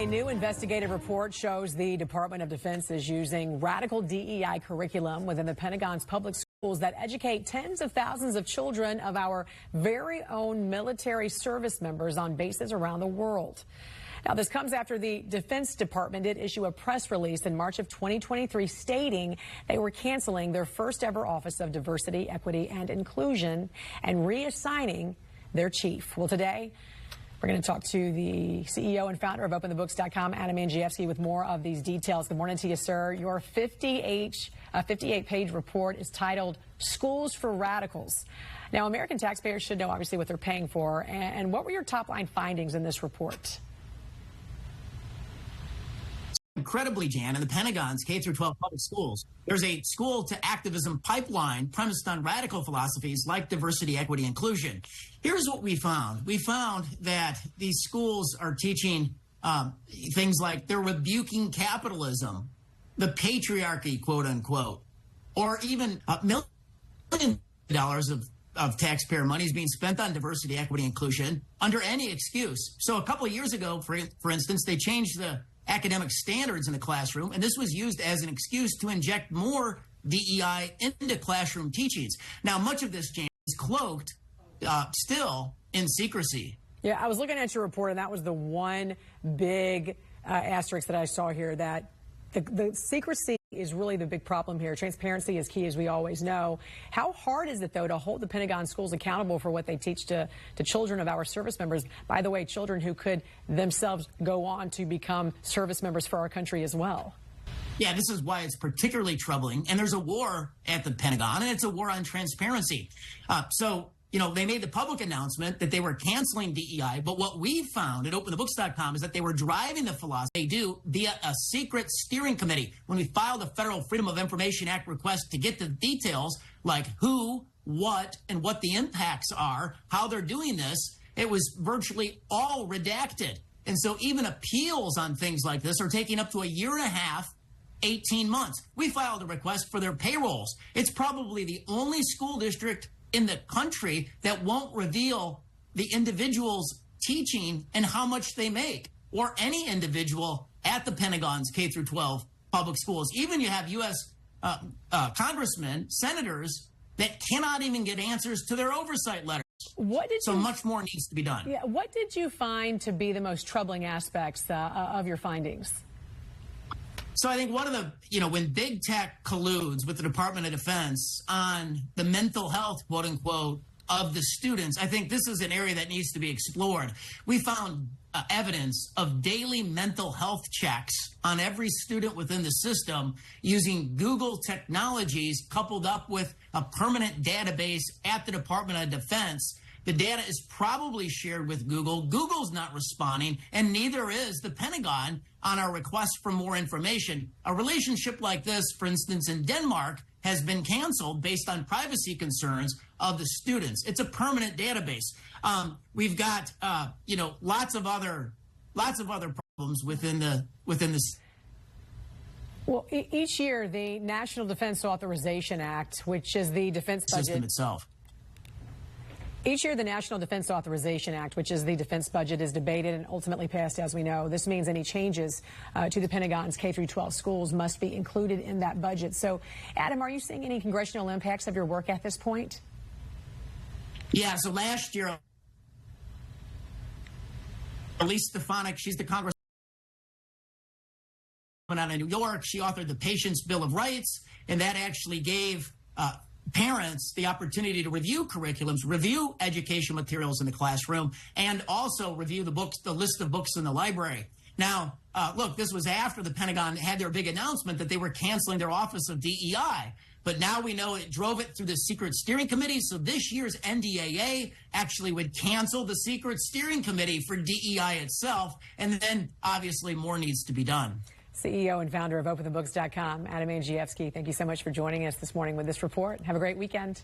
new investigative report shows the Department of Defense is using radical DEI curriculum within the Pentagon's public schools that educate tens of thousands of children of our very own military service members on bases around the world. Now, this comes after the Defense Department did issue a press release in March of 2023 stating they were canceling their first ever Office of Diversity, Equity, and Inclusion and reassigning their chief. Well, today, we're going to talk to the CEO and founder of OpenTheBooks.com, Adam Andrzejewski, with more of these details. Good morning to you, sir. Your 58-page report is titled Schools for Radicals. Now, American taxpayers should know, obviously, what they're paying for. And what were your top-line findings in this report? Incredibly, Jan, in the Pentagon's K-12 public schools, there's a school-to-activism pipeline premised on radical philosophies like diversity, equity, inclusion. Here's what we found. We found that these schools are teaching things like they're rebuking capitalism, the patriarchy, quote-unquote, or even $millions of taxpayer money is being spent on diversity, equity, inclusion under any excuse. So a couple of years ago, for instance, they changed the academic standards in the classroom, and this was used as an excuse to inject more DEI into classroom teachings. Now, much of this, James, is cloaked still in secrecy. Yeah, I was looking at your report, and that was the one big asterisk that I saw here, that the secrecy is really the big problem here. Transparency is key, as we always know. How hard is it, though, to hold the Pentagon schools accountable for what they teach to children of our service members? By the way, children who could themselves go on to become service members for our country as well. Yeah, this is why it's particularly troubling. And there's a war at the Pentagon, and it's a war on transparency. They made the public announcement that they were canceling DEI, but what we found at OpenTheBooks.com is that they were driving the philosophy they do via a secret steering committee. When we filed a Federal Freedom of Information Act request to get the details like who, what, and what the impacts are, how they're doing this, it was virtually all redacted. And so even appeals on things like this are taking up to a year and a half, 18 months. We filed a request for their payrolls. It's probably the only school district in the country that won't reveal the individual's teaching and how much they make, or any individual at the Pentagon's K-12 public schools. Even you have U.S. congressmen, senators that cannot even get answers to their oversight letters. Much more needs to be done. Yeah, what did you find to be the most troubling aspects of your findings? So I think one of the, when big tech colludes with the Department of Defense on the mental health, quote unquote, of the students, I think this is an area that needs to be explored. We found evidence of daily mental health checks on every student within the system using Google technologies coupled up with a permanent database at the Department of Defense. The data is probably shared with Google. Google's not responding, and neither is the Pentagon on our request for more information. A relationship like this, for instance, in Denmark, has been canceled based on privacy concerns of the students. It's a permanent database. We've got, lots of other problems within this. Well, each year, the National Defense Authorization Act, which is the defense budget system itself. Each year, the National Defense Authorization Act, which is the defense budget, is debated and ultimately passed, as we know. This means any changes to the Pentagon's K-12 schools must be included in that budget. So, Adam, are you seeing any congressional impacts of your work at this point? Yeah, so last year, Elise Stefanik, she's the congresswoman out of New York. She authored the Patients' Bill of Rights, and that actually gave parents the opportunity to review curriculums, review education materials in the classroom, and also review the list of books in the library. Now, look, this was after the Pentagon had their big announcement that they were canceling their Office of DEI. But now we know it drove it through the secret steering committee. So this year's NDAA actually would cancel the secret steering committee for DEI itself. And then obviously more needs to be done. CEO and founder of OpenTheBooks.com, Adam Andrzejewski, thank you so much for joining us this morning with this report. Have a great weekend.